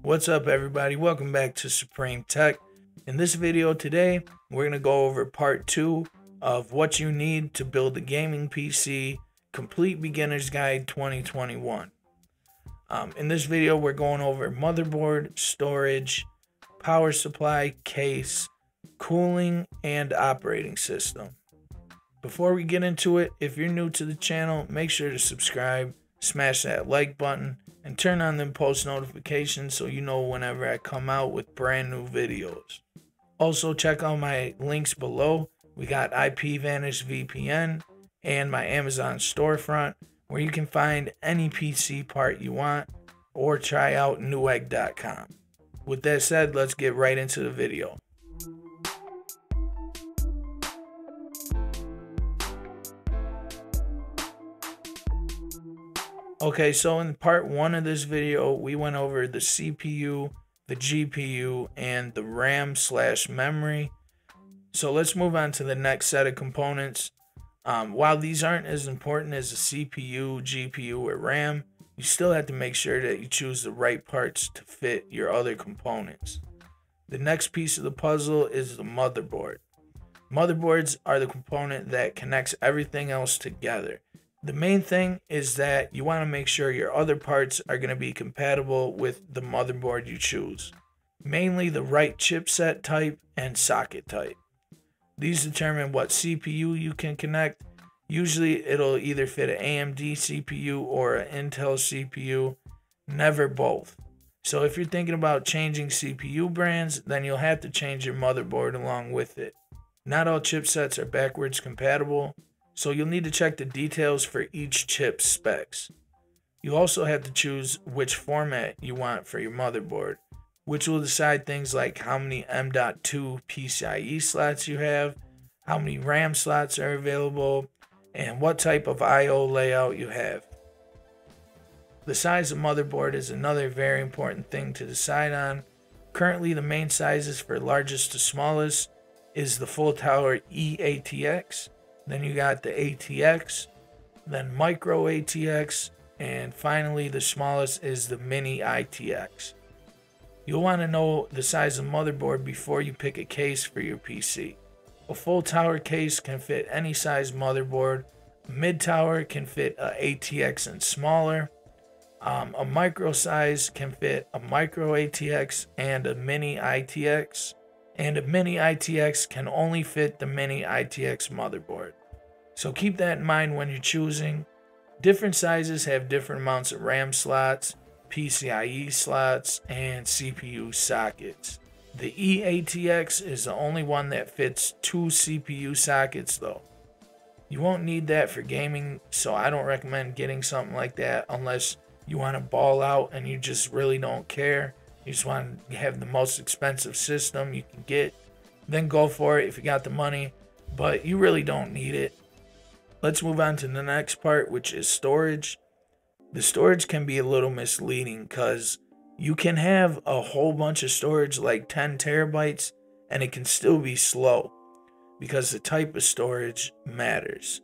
What's up, everybody? Welcome back to Supreme Tech. In this video today, we're going to go over part 2 of what you need to build a gaming PC, Complete Beginner's Guide 2021. In this video, we're going over motherboard, storage, power supply, case, cooling, and operating system. Before we get into it, if you're new to the channel, make sure to subscribe, smash that like button, and turn on them post notifications so you know whenever I come out with brand new videos. Also, check out my links below. We got IPVanish VPN and my Amazon storefront where you can find any PC part you want, or try out newegg.com. With that said, let's get right into the video. Okay, so in part 1 of this video, we went over the CPU, the GPU, and the RAM/memory. So let's move on to the next set of components. While these aren't as important as the CPU, GPU, or RAM, you still have to make sure that you choose the right parts to fit your other components. The next piece of the puzzle is the motherboard. Motherboards are the component that connects everything else together. The main thing is that you want to make sure your other parts are going to be compatible with the motherboard you choose. Mainly the right chipset type and socket type. These determine what CPU you can connect. Usually it'll either fit an AMD CPU or an Intel CPU, never both. So if you're thinking about changing CPU brands, then you'll have to change your motherboard along with it. Not all chipsets are backwards compatible, so you'll need to check the details for each chip's specs. You also have to choose which format you want for your motherboard, which will decide things like how many M.2 PCIe slots you have, how many RAM slots are available, and what type of I/O layout you have. The size of motherboard is another very important thing to decide on. Currently, the main sizes for largest to smallest is the full tower eATX, then you got the ATX, then micro ATX, and finally the smallest is the mini ITX. You'll want to know the size of motherboard before you pick a case for your PC. A full tower case can fit any size motherboard. A mid tower can fit a ATX and smaller. A micro size can fit a micro ATX and a mini ITX. And a mini ITX can only fit the mini ITX motherboard. So keep that in mind when you're choosing. Different sizes have different amounts of RAM slots, PCIe slots, and CPU sockets. The eATX is the only one that fits 2 CPU sockets though. You won't need that for gaming, so I don't recommend getting something like that unless you want to ball out and you just really don't care. You just want to have the most expensive system you can get. Then go for it if you got the money, but you really don't need it. Let's move on to the next part, which is storage. The storage can be a little misleading because you can have a whole bunch of storage, like 10 terabytes, and it can still be slow because the type of storage matters.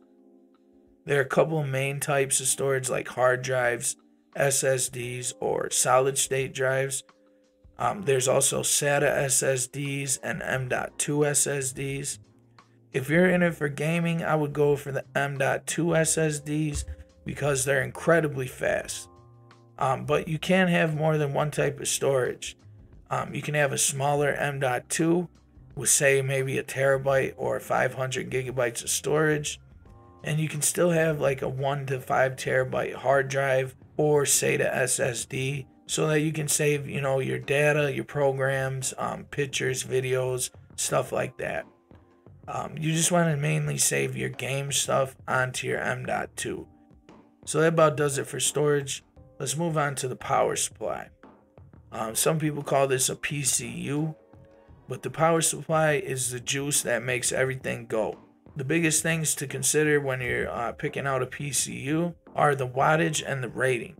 There are a couple of main types of storage like hard drives, SSDs, or solid state drives. There's also SATA SSDs and M.2 SSDs. If you're in it for gaming, I would go for the M.2 SSDs because they're incredibly fast. But you can have more than one type of storage. You can have a smaller M.2 with, say, maybe a terabyte or 500 gigabytes of storage. And you can still have like a 1 to 5 terabyte hard drive or SATA SSD so that you can save, your data, your programs, pictures, videos, stuff like that. You just want to mainly save your game stuff onto your M.2. So that about does it for storage. Let's move on to the power supply. Some people call this a PCU, but the power supply is the juice that makes everything go. The biggest things to consider when you're picking out a PCU are the wattage and the rating.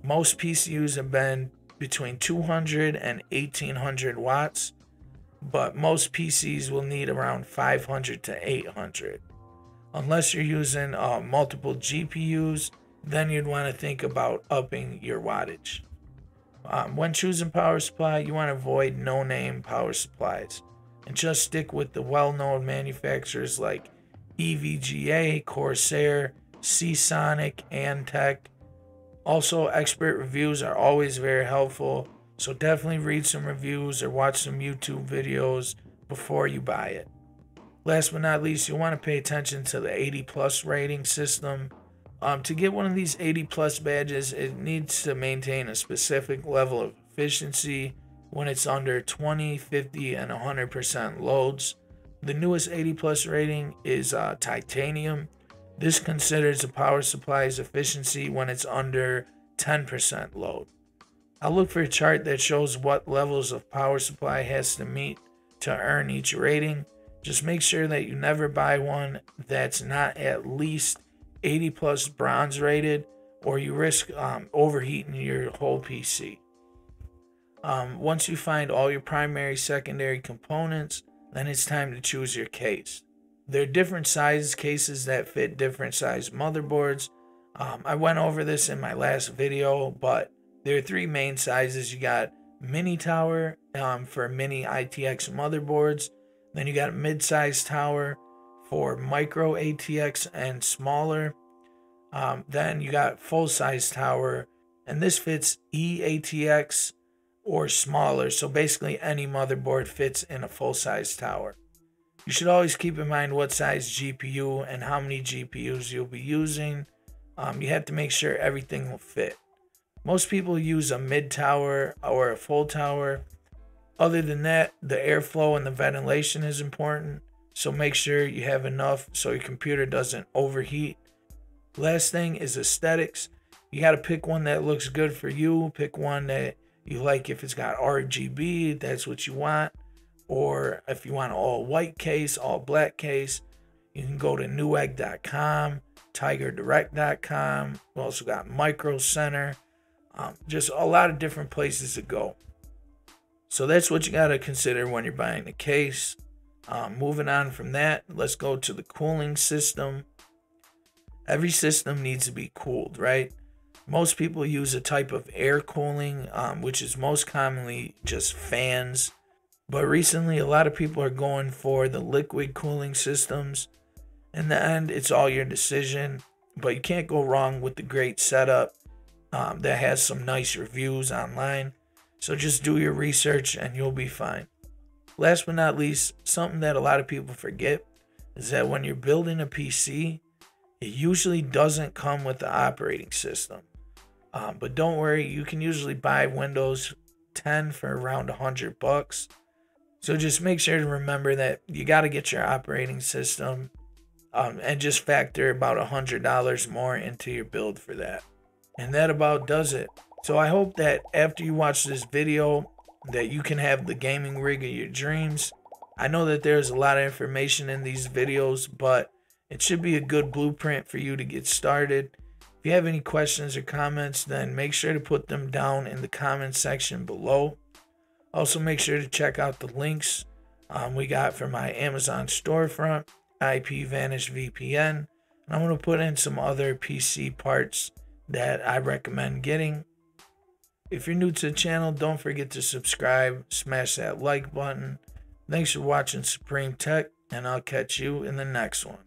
Most PCUs have been between 200 and 1800 watts, but most PCs will need around 500 to 800. Unless you're using multiple GPUs, then you'd want to think about upping your wattage. When choosing power supply, you want to avoid no-name power supplies and just stick with the well-known manufacturers like EVGA, Corsair, Seasonic, Antec. Also, expert reviews are always very helpful, so definitely read some reviews or watch some YouTube videos before you buy it. Last but not least, you want to pay attention to the 80 plus rating system. To get one of these 80 plus badges, it needs to maintain a specific level of efficiency when it's under 20, 50, and 100% loads. The newest 80 plus rating is titanium. This considers a power supply's efficiency when it's under 10% load. I'll look for a chart that shows what levels of power supply has to meet to earn each rating. Just make sure that you never buy one that's not at least 80 plus bronze rated, or you risk overheating your whole PC. Once you find all your primary, secondary components, then it's time to choose your case. There are different size cases that fit different size motherboards. I went over this in my last video, but there are three main sizes. You got mini tower for mini ITX motherboards. Then you got a mid-size tower for micro ATX and smaller. Then you got full-size tower, and this fits eATX or smaller. So basically any motherboard fits in a full-size tower. You should always keep in mind what size GPU and how many GPUs you'll be using. You have to make sure everything will fit. Most people use a mid tower or a full tower. Other than that, the airflow and the ventilation is important. So make sure you have enough so your computer doesn't overheat. Last thing is aesthetics. You got to pick one that looks good for you. Pick one that you like. If it's got RGB, that's what you want. Or if you want an all white case, all black case, you can go to newegg.com, tigerdirect.com. We also got Micro Center. Just a lot of different places to go. So that's what you got to consider when you're buying the case. Moving on from that, let's go to the cooling system. Every system needs to be cooled, right? Most people use a type of air cooling, which is most commonly just fans. But recently, a lot of people are going for the liquid cooling systems. In the end, it's all your decision. But you can't go wrong with the great setup that has some nice reviews online. So just do your research and you'll be fine. Last but not least, something that a lot of people forget is that when you're building a PC, it usually doesn't come with the operating system. But don't worry, you can usually buy Windows 10 for around $100. So just make sure to remember that you got to get your operating system and just factor about $100 more into your build for that. And that about does it. So I hope that after you watch this video that you can have the gaming rig of your dreams. I know that there's a lot of information in these videos, but it should be a good blueprint for you to get started. If you have any questions or comments, then make sure to put them down in the comment section below. Also, make sure to check out the links we got for my Amazon storefront, IPVanish VPN, and I'm going to put in some other PC parts that I recommend getting. If you're new to the channel, don't forget to subscribe, smash that like button. Thanks for watching Supreme Tech, and I'll catch you in the next one.